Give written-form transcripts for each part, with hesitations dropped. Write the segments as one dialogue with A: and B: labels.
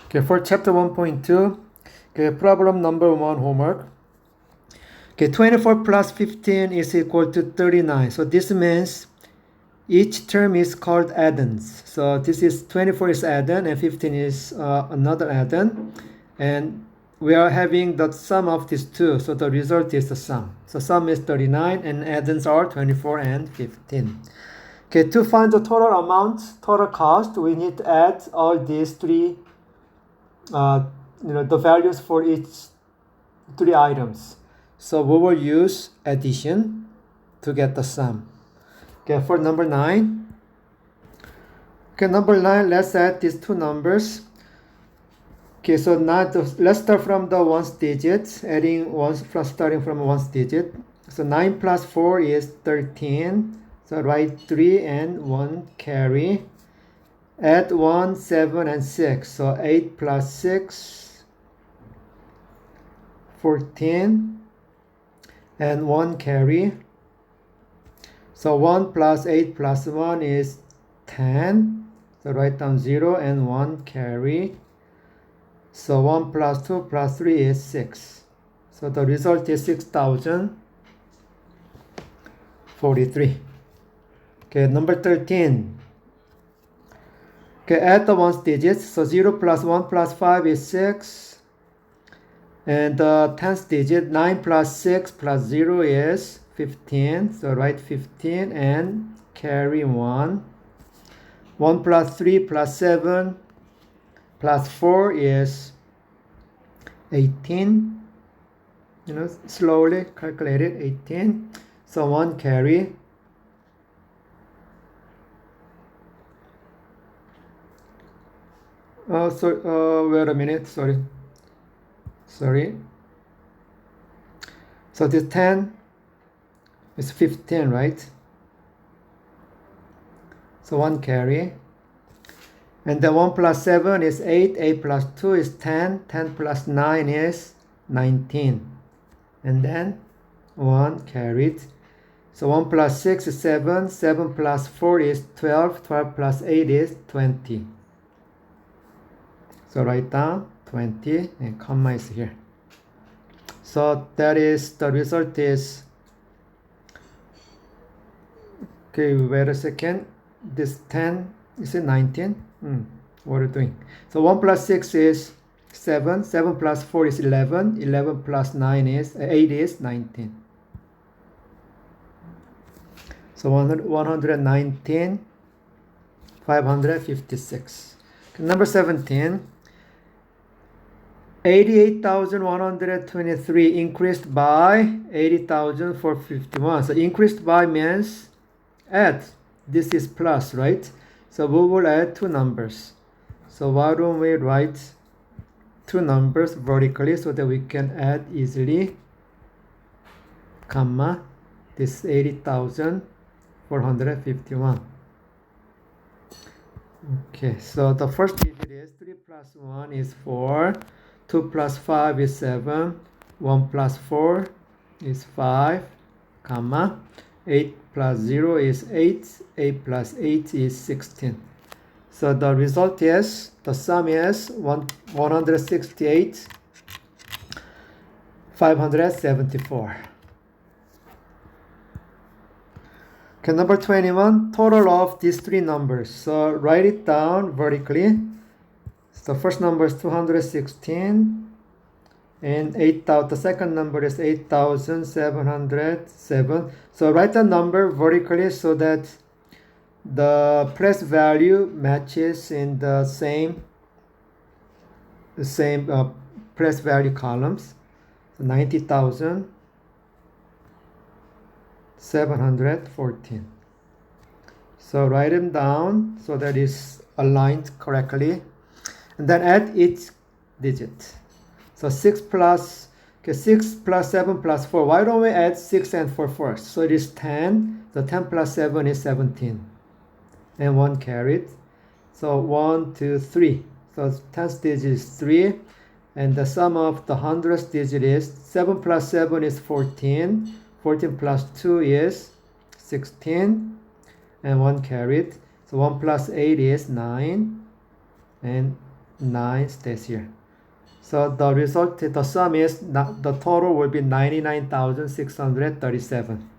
A: Okay, for chapter 1.2, okay, problem number 1 homework. Okay, 24 plus 15 is equal to 39. So this means each term is called addends. So this is 24 is addend and 15 is another addend. And we are having the sum of these two. So the result is the sum. So sum is 39 and addends are 24 and 15. Okay, to find the total amount, total cost, we need to add all these three the values for each three items. So we will use addition to get the sum. Okay, for number 9. Okay, number 9, let's add these two numbers. Okay, so now let's start from the ones digit, adding ones from starting from ones digit. So 9 plus 4 is 13. So write 3 and 1 carry. Add 1, 7, and 6. So 8 plus 6, 14, and 1 carry. So 1 plus 8 plus 1 is 10. So write down 0 and 1 carry. So 1 plus 2 plus 3 is 6. So the result is 6,043. Okay, number 13. Okay, add the ones digits. So 0 plus 1 plus 5 is 6. And the 10th digit, 9 plus 6 plus 0 is 15. So write 15 and carry 1. 1 plus 3 plus 7 plus 4 is 18. Slowly calculate it, 18. So 1 carry. Wait a minute, sorry. So this 10 is 15, right? So 1 carry. And the 1 plus 7 is 8, 8 plus 2 is 10, 10 plus 9 is 19. And then 1 carried. So 1 plus 6 is 7, 7 plus 4 is 12, 12 plus 8 is 20. So write down 20 and comma is here. So that is, the result is, okay, wait a second. This 10, is it 19? What are you doing? So 1 plus 6 is 7, 7 plus 4 is 11, 11 plus 9 is 8 is 19. So 119, 556. Okay, number 17. 88,123 increased by 80,451. So increased by means add. This is plus, right? So we will add two numbers. So why don't we write two numbers vertically so that we can add easily, comma, this 80,451. Okay, so the first digit is 3 plus 1 is 4. 2 plus 5 is 7, 1 plus 4 is 5, comma, 8 plus 0 is 8, 8 plus 8 is 16. So the result is, the sum is 168, 574. Okay, number 21, total of these three numbers. So write it down vertically. The first number is 216 and 8,000. The second number is 8,707. So write the number vertically so that the place value matches in the same place value columns. So 90,714. So write them down so that it's aligned correctly. And then add each digit. So 6 plus 7 plus 4. Why don't we add 6 and 4 first? So it is 10. So 10 plus 7 is 17. And 1 carried. So 1, 2, 3. So 10th digit is 3. And the sum of the 100th digit is 7 plus 7 is 14. 14 plus 2 is 16. And 1 carried. So 1 plus 8 is 9. And 9 stays here. So the result, the sum is, the total will be 99,637.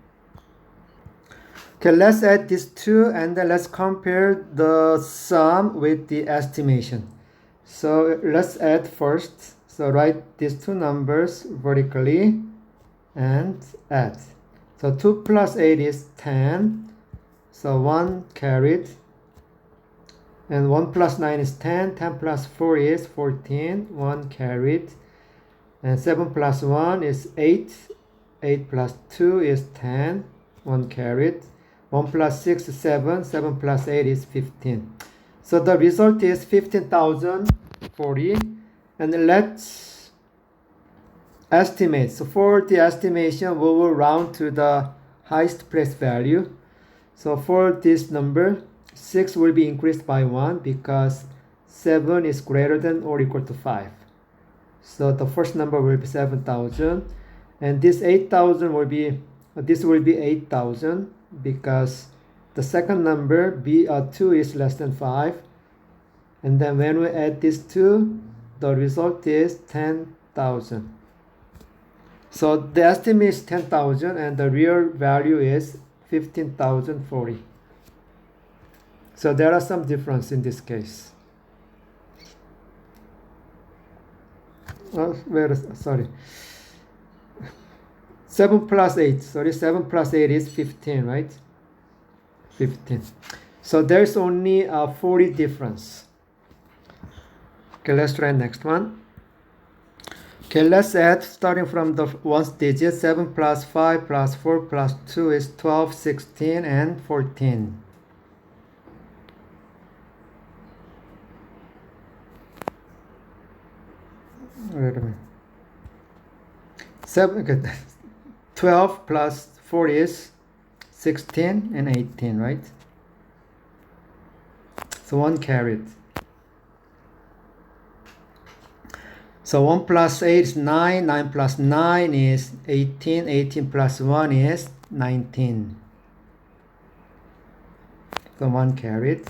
A: Okay, let's add these two and then let's compare the sum with the estimation. So let's add first. So write these two numbers vertically and add. So 2 plus 8 is 10. So 1 carried. And 1 plus 9 is 10. 10 plus 4 is 14. 1 carried. And 7 plus 1 is 8. 8 plus 2 is 10. 1 carried. 1 plus 6 is 7. 7 plus 8 is 15. So the result is 15,040. And let's estimate. So for the estimation, we will round to the highest place value. So for this number, 6 will be increased by 1 because 7 is greater than or equal to 5. So the first number will be 7,000. And this 8,000 will be, this will be 8,000 because the second number, 2 is less than 5. And then when we add these two, the result is 10,000. So the estimate is 10,000 and the real value is 15,040. So there are some difference in this case. Sorry. 7 plus 8. Sorry, 7 plus 8 is 15, right? 15. So there's only a 40 difference. Okay, let's try next one. Okay, let's add starting from the ones digit. 7 plus 5 plus 4 plus 2 is 12, 16, and 14. Wait a minute. 12 plus 4 is 16 and 18, right? So 1 carried. So 1 plus 8 is 9, 9 plus 9 is 18, 18 plus 1 is 19. So 1 carried.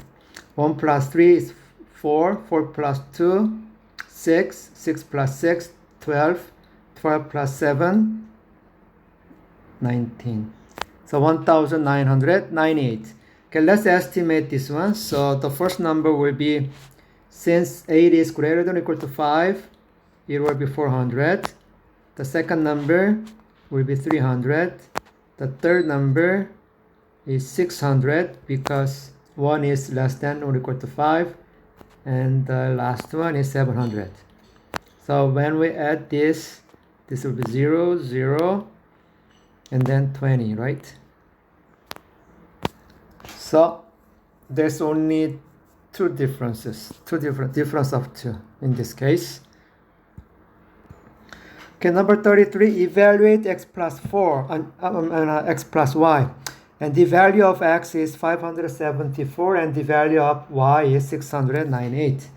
A: 1 plus 3 is 4, 4 plus 2, 6, 6 plus 6, 12, 12 plus 7, 19. So 1,998. Okay, let's estimate this one. So the first number will be, since 8 is greater than or equal to 5, it will be 400. The second number will be 300. The third number is 600 because 1 is less than or equal to 5. And the last one is 700. So when we add this, this will be 0, 0, and then 20, right? So there's only two differences, difference of 2 in this case. Okay, number 33, evaluate x plus 4 and x plus y. And the value of x is 574 and the value of y is 698.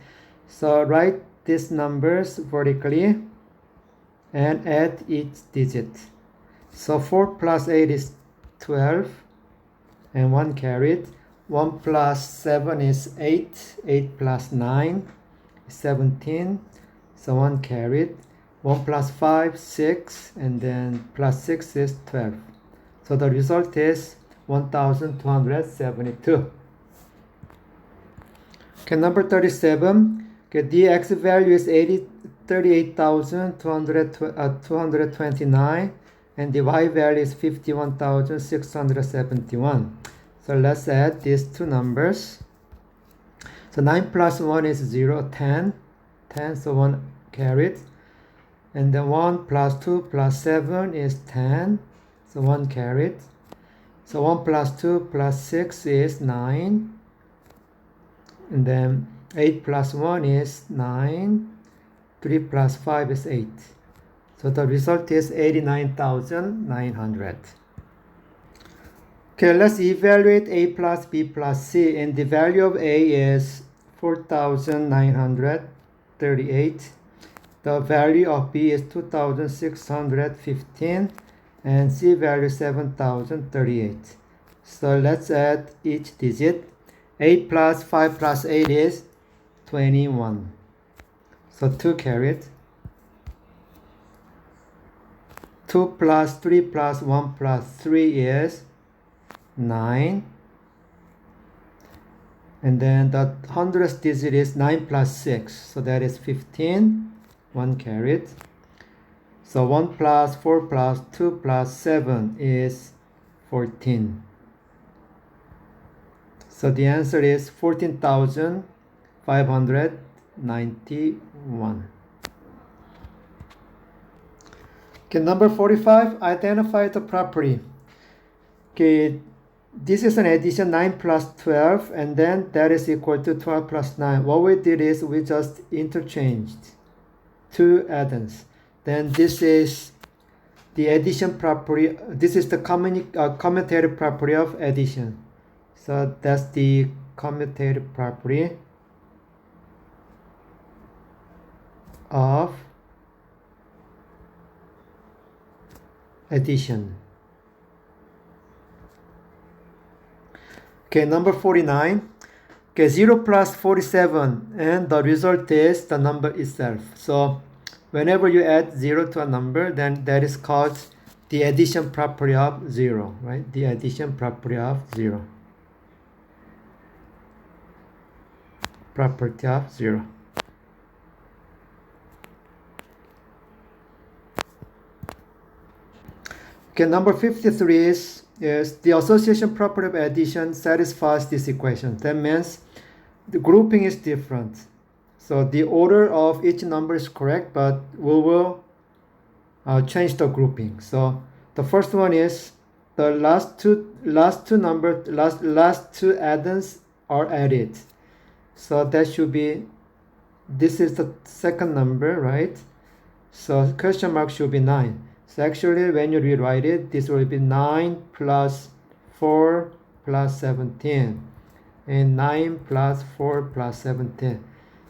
A: So write these numbers vertically and add each digit. So 4 plus 8 is 12 and 1 carried. 1 plus 7 is 8. 8 plus 9 is 17. So 1 carried. 1 plus 5, 6, and then plus 6 is 12. So the result is 1,272. Okay, number 37. Okay, the x value is 38,229 and the y value is 51,671. So let's add these two numbers. So 9 plus 1 is 0, 10. 10, so 1 carried. And then 1 plus 2 plus 7 is 10. So 1 carried. So 1 plus 2 plus 6 is 9. And then 8 plus 1 is 9. 3 plus 5 is 8. So the result is 89,900. Okay, let's evaluate a plus b plus c. And the value of a is 4,938. The value of b is 2,615 and c value 7,038. So let's add each digit. 8 plus 5 plus 8 is 21. So 2 carried. 2 plus 3 plus 1 plus 3 is 9. And then the 100th digit is 9 plus 6. So that is 15. 1 carried. So 1 plus 4 plus 2 plus 7 is 14. So the answer is 14,591. Okay, number 45, identify the property. Okay, this is an addition 9 plus 12, and then that is equal to 12 plus 9. What we did is we just interchanged two addends. Then this is the addition property. This is the commutative property of addition. So that's the commutative property of addition. Okay, number 49. Okay, 0 plus 47, and the result is the number itself. So whenever you add 0 to a number, then that is called the addition property of 0, right? The addition property of 0. Property of 0. Okay, number 53 is the association property of addition satisfies this equation. That means the grouping is different. So the order of each number is correct, but we will change the grouping. So the first one is the last two addends are added. So that should be, this is the second number, right? So question mark should be 9. So actually when you rewrite it, this will be 9 plus 4 plus 17 and 9 plus 4 plus 17.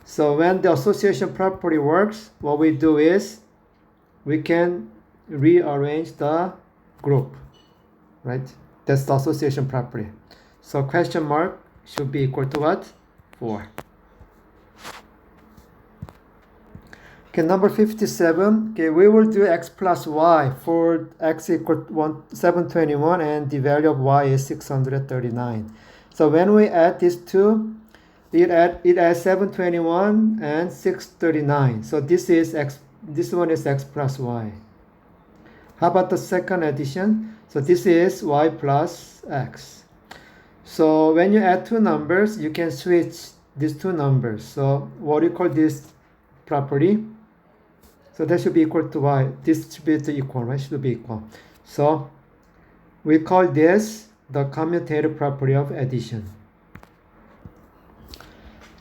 A: So when the association property works, what we do is we can rearrange the group, right? That's the association property. So question mark should be equal to what? 4. Okay, number 57. Okay, we will do x plus y for x equal to 721 and the value of y is 639. So when we add these two, it adds 721 and 639. So this one is x plus y. How about the second addition? So this is y plus x. So when you add two numbers, you can switch these two numbers. So what do you call this property? So that should be equal to y. This should be equal, right? Should be equal. So we call this the commutative property of addition.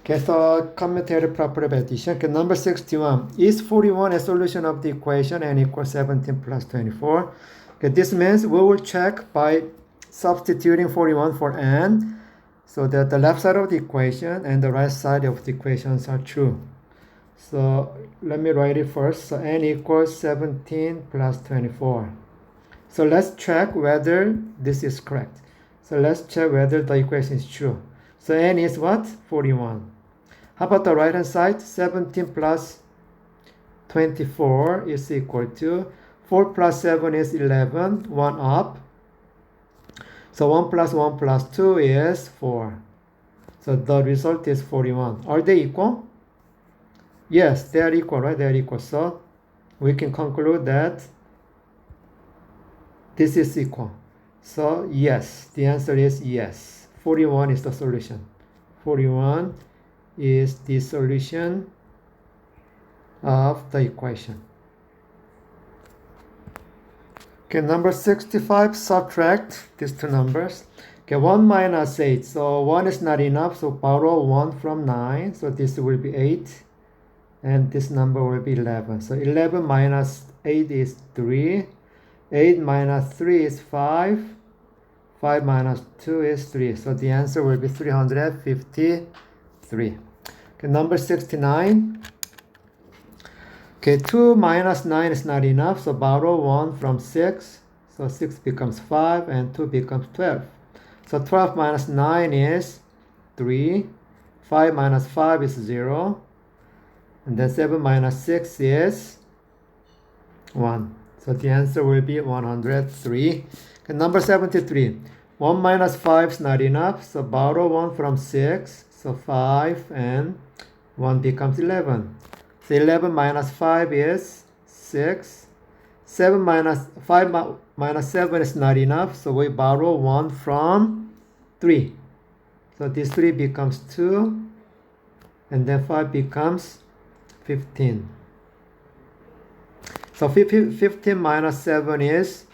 A: Okay, so commutative property of addition. Okay, number 61. Is 41 a solution of the equation n equals 17 plus 24? Okay, this means we will check by substituting 41 for n, so that the left side of the equation and the right side of the equations are true. So let me write it first. So n equals 17 plus 24. So let's check whether this is correct. So let's check whether the equation is true. So n is what? 41. How about the right hand side? 17 plus 24 is equal to 4 plus 7 is 11, 1 up. So 1 plus 1 plus 2 is 4. So the result is 41. Are they equal? Yes, they are equal, right? They are equal. So we can conclude that this is equal. So yes, the answer is yes. 41 is the solution. 41 is the solution of the equation. Okay, number 65, subtract these two numbers. Okay, 1 minus 8. So 1 is not enough, so borrow 1 from 9. So this will be 8. And this number will be 11. So 11 minus 8 is 3. 8 minus 3 is 5. 5 minus 2 is 3. So the answer will be 353. Okay, number 69. Okay, 2 minus 9 is not enough, so borrow 1 from 6. So 6 becomes 5 and 2 becomes 12. So 12 minus 9 is 3. 5 minus 5 is 0. And then 7 minus 6 is 1. So the answer will be 103. Okay, number 73. 1 minus 5 is not enough. So borrow 1 from 6. So 5 and 1 becomes 11. So 11 minus 5 is 6. 7 minus 5 minus 7 is not enough. So we borrow 1 from 3. So this 3 becomes 2. And then 5 becomes 15. So 15 minus 7 is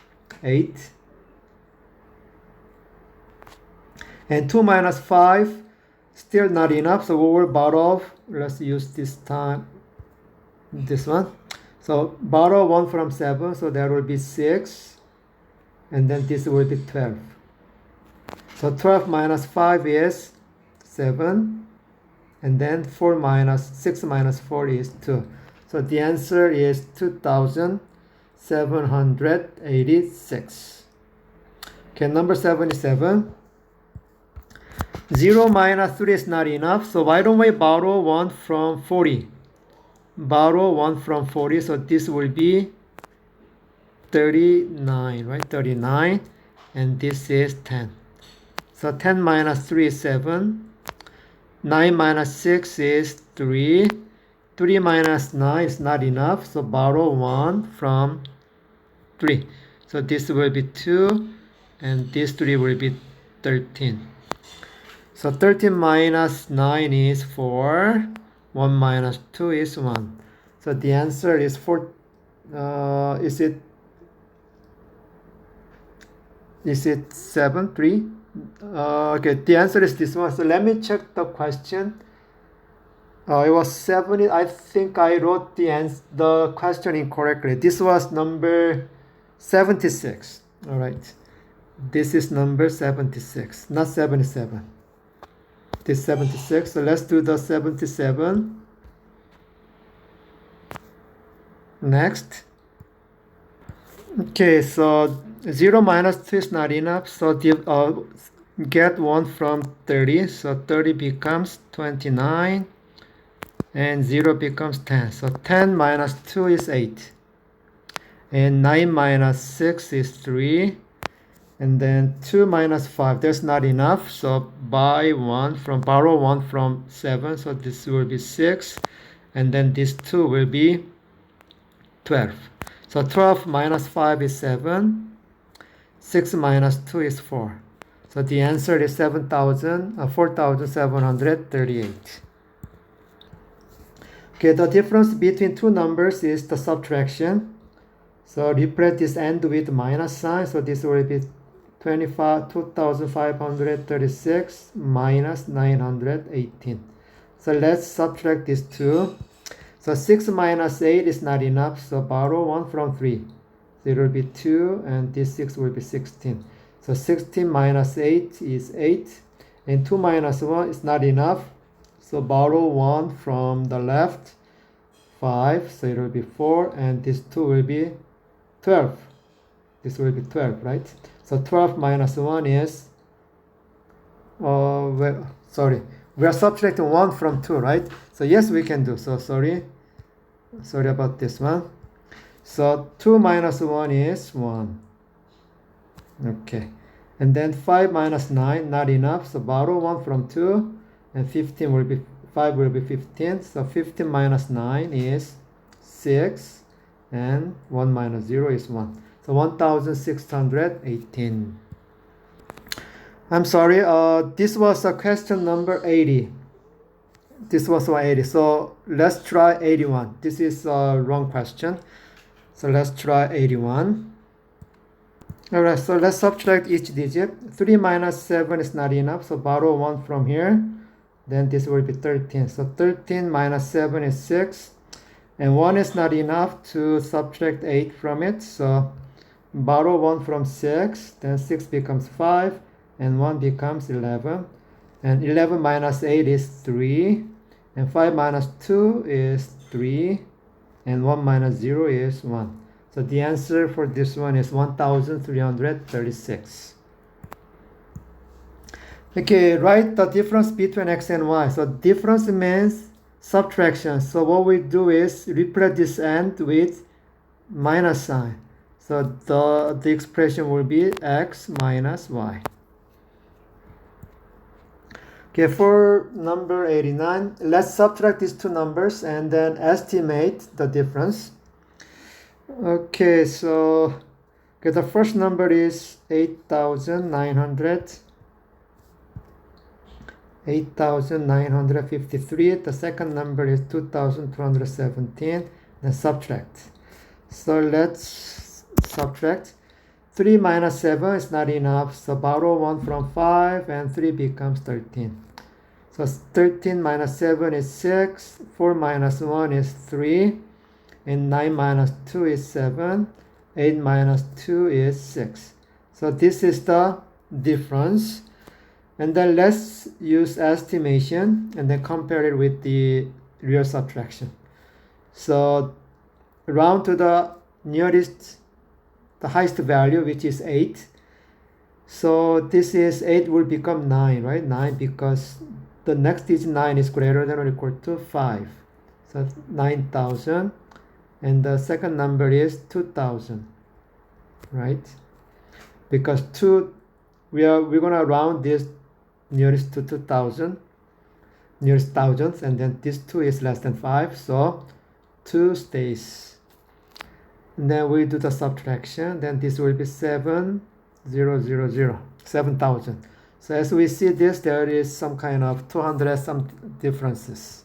A: 8. And 2 minus 5, still not enough. So we will borrow, let's use this time, this one. So borrow 1 from 7, so there will be 6. And then this will be 12. So 12 minus 5 is 7. And then 6 minus 4 is 2. So the answer is 2,786. Okay, number 77. 0 minus 3 is not enough. So why don't we borrow 1 from 40? Borrow 1 from 40. So this will be 39, right? 39. And this is 10. So 10 minus 3 is 7. 9 minus 6 is 3. 3 minus 9 is not enough. So borrow 1 from 3. So this will be 2. And this 3 will be 13. So 13 minus 9 is 4. 1 minus 2 is 1. So the answer is 4. Is it 7, 3? Okay, the answer is this one. So let me check the question. It was 70. I think I wrote the question incorrectly. This was number 76. All right. This is number 76, not 77. This 76. So let's do the 77. Next. Okay, so 0 minus 2 is not enough. So get 1 from 30. So 30 becomes 29. And 0 becomes 10. So 10 minus 2 is 8. And 9 minus 6 is 3. And then 2 minus 5, that's not enough. So borrow 1 from 7. So this will be 6. And then this 2 will be 12. So 12 minus 5 is 7. 6 minus 2 is 4. So the answer is 4,738. Okay, the difference between two numbers is the subtraction. So replace this end with minus sign. So this will be 2,536 minus 918. So let's subtract these two. So 6 minus 8 is not enough. So borrow 1 from 3. So it will be 2 and this 6 will be 16. So 16 minus 8 is 8. And 2 minus 1 is not enough. So borrow 1 from the left, 5, so it will be 4, and this 2 will be 12. This will be 12, right? So 12 minus 1 is, we are subtracting 1 from 2, right? So yes, we can do. So sorry about this one. So 2 minus 1 is 1. Okay. And then 5 minus 9, not enough. So borrow 1 from 2. And 5 will be 15. So 15 minus 9 is 6. And 1 minus 0 is 1. So 1,618. I'm sorry, this was a question number 80. This was 180. So let's try 81. This is a wrong question. So let's try 81. Alright, so let's subtract each digit. 3 minus 7 is not enough. So borrow 1 from here. Then this will be 13. So 13 minus 7 is 6. And 1 is not enough to subtract 8 from it. So borrow 1 from 6. Then 6 becomes 5. And 1 becomes 11. And 11 minus 8 is 3. And 5 minus 2 is 3. And 1 minus 0 is 1. So the answer for this one is 1,336. Okay, write the difference between x and y. So difference means subtraction. So what we do is replace this end with minus sign. So the expression will be x minus y. Okay, for number 89, let's subtract these two numbers and then estimate the difference. Okay, so the first number is 8,953. The second number is 2,217. Then subtract. So let's subtract. 3 minus 7 is not enough, so borrow 1 from 5 and 3 becomes 13. So 13 minus 7 is 6, 4 minus 1 is 3, and 9 minus 2 is 7, 8 minus 2 is 6. So this is the difference. And then let's use estimation and then compare it with the real subtraction. So round to the nearest, the highest value, which is 8. So this is 8 will become 9, right? 9, because the next digit 9 is greater than or equal to 5. So 9,000. And the second number is 2,000, right? Because we're gonna round this nearest to 2,000, nearest thousands, and then this 2 is less than 5, so 2 stays. And then we do the subtraction, then this will be 7,000. So as we see this, there is some kind of 200 some differences.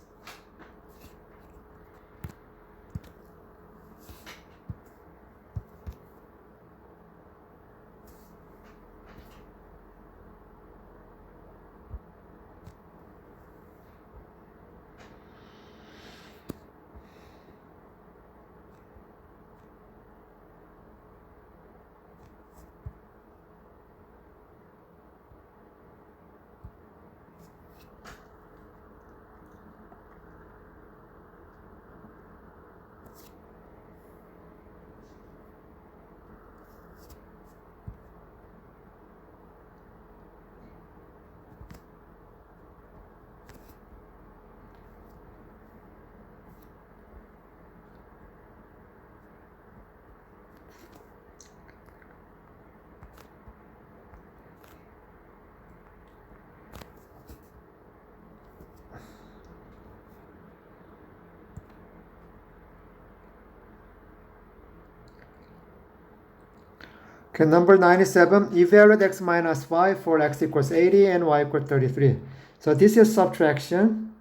A: Okay, number 97, evaluate x minus y for x equals 80 and y equals 33. So this is subtraction.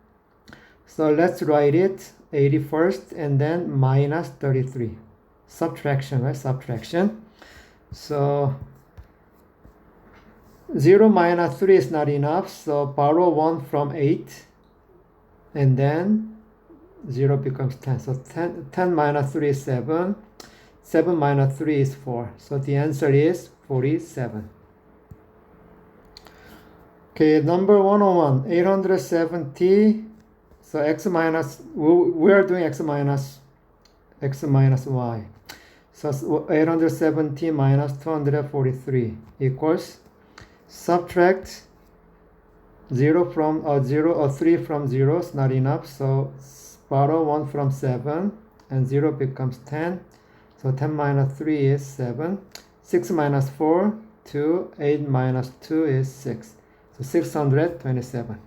A: So let's write it 80 first and then minus 33. Subtraction, right? Subtraction. So 0 minus 3 is not enough. So borrow 1 from 8 and then 0 becomes 10. So 10 minus 3 is 7. 7 minus 3 is 4. So the answer is 47. Okay, number 101, 870. So x minus, we are doing x minus y. So 870 minus 243 equals, subtract 0 from 0 or 3 from 0 is not enough. So borrow 1 from 7 and 0 becomes 10. So 10 minus 3 is 7. 6 minus 4, 2. 8 minus 2 is 6. So 627.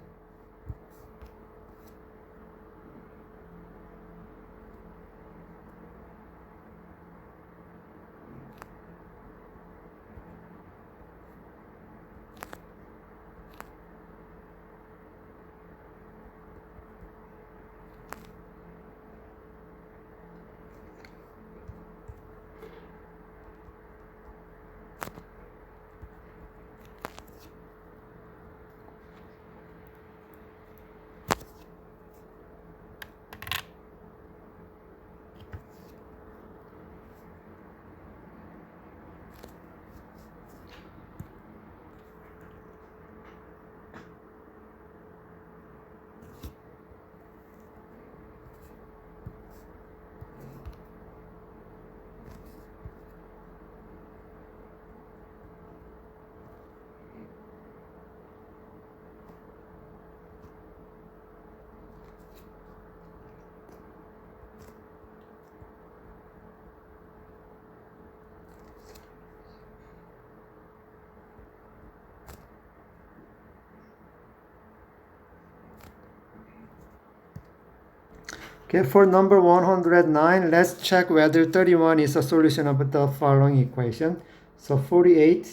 A: Okay, for number 109, let's check whether 31 is a solution of the following equation. So 48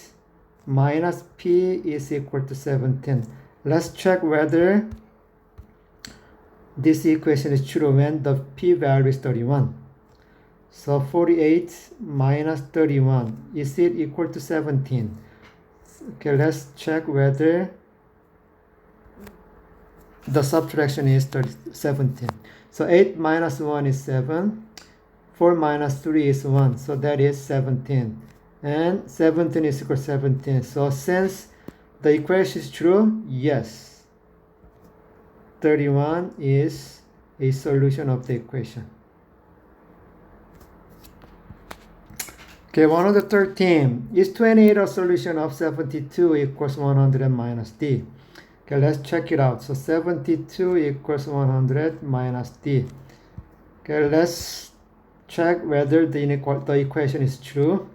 A: minus p is equal to 17. Let's check whether this equation is true when the p value is 31. So 48 minus 31, is it equal to 17? Okay, let's check whether the subtraction is 17. So 8 minus 1 is 7. 4 minus 3 is 1. So that is 17. And 17 is equal to 17. So since the equation is true, yes, 31 is a solution of the equation. Okay, 113. Is 28 a solution of 72 equals 100 minus d? Okay, let's check it out. So 72 equals 100 minus d. Okay, let's check whether the equation is true.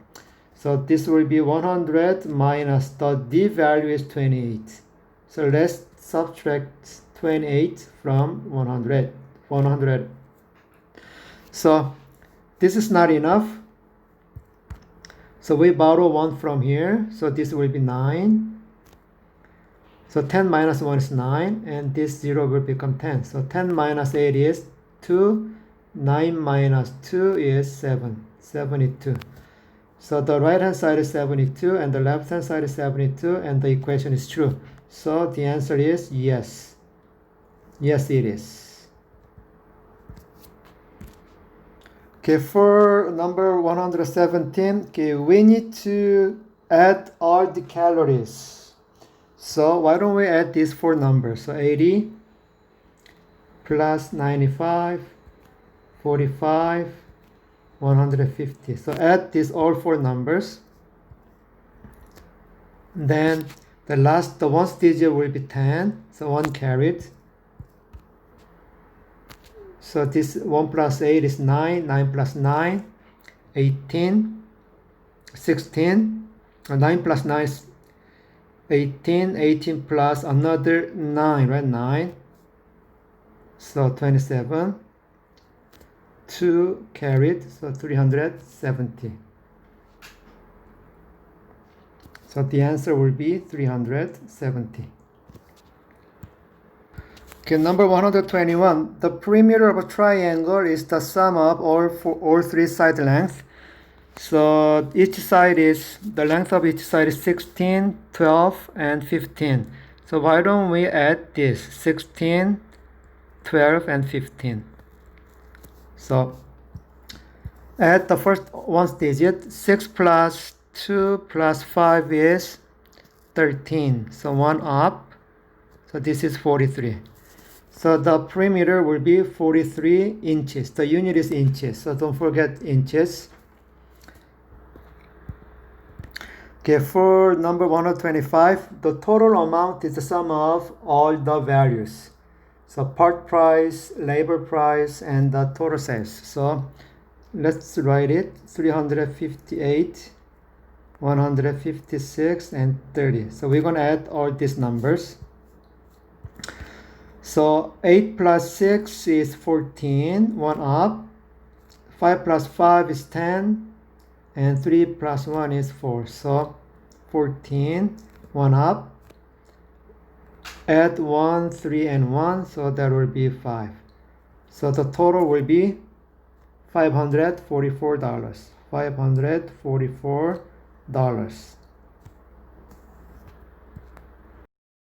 A: So this will be 100 minus the d value is 28. So let's subtract 28 from 100. So this is not enough. So we borrow 1 from here. So this will be 9. So 10 minus 1 is 9, and this 0 will become 10. So 10 minus 8 is 2. 9 minus 2 is 7. 72. So the right hand side is 72, and the left hand side is 72, and the equation is true. So the answer is yes. Yes, it is. Okay, for number 117, okay, we need to add all the calories. So why don't we add these four numbers? So 80 plus 95, 45, 150. So add these all four numbers. Then the ones digit will be 10. So 1 carried. So this 1 plus 8 is 9. 9 plus 9, 18, 16. 9 plus 9 is 18. 18 plus another 9, right? 9. So 27. 2 carried, so 370. So the answer will be 370. Okay, number 121. The perimeter of a triangle is the sum of all three side lengths. So the length of each side is 16, 12, and 15. So why don't we add this 16, 12, and 15? So add the first one's digit. 6 plus 2 plus 5 is 13. So 1 up. So this is 43. So the perimeter will be 43 inches. The unit is inches, so don't forget inches. Okay, for number 125, the total amount is the sum of all the values. So part price, labor price, and the total sales. So let's write it. 358, 156, and 30. So we're going to add all these numbers. So 8 plus 6 is 14, 1 up. 5 plus 5 is 10. And 3 plus 1 is 4. So 14, 1 up. Add 1, 3, and 1. So that will be 5. So the total will be $544. $544.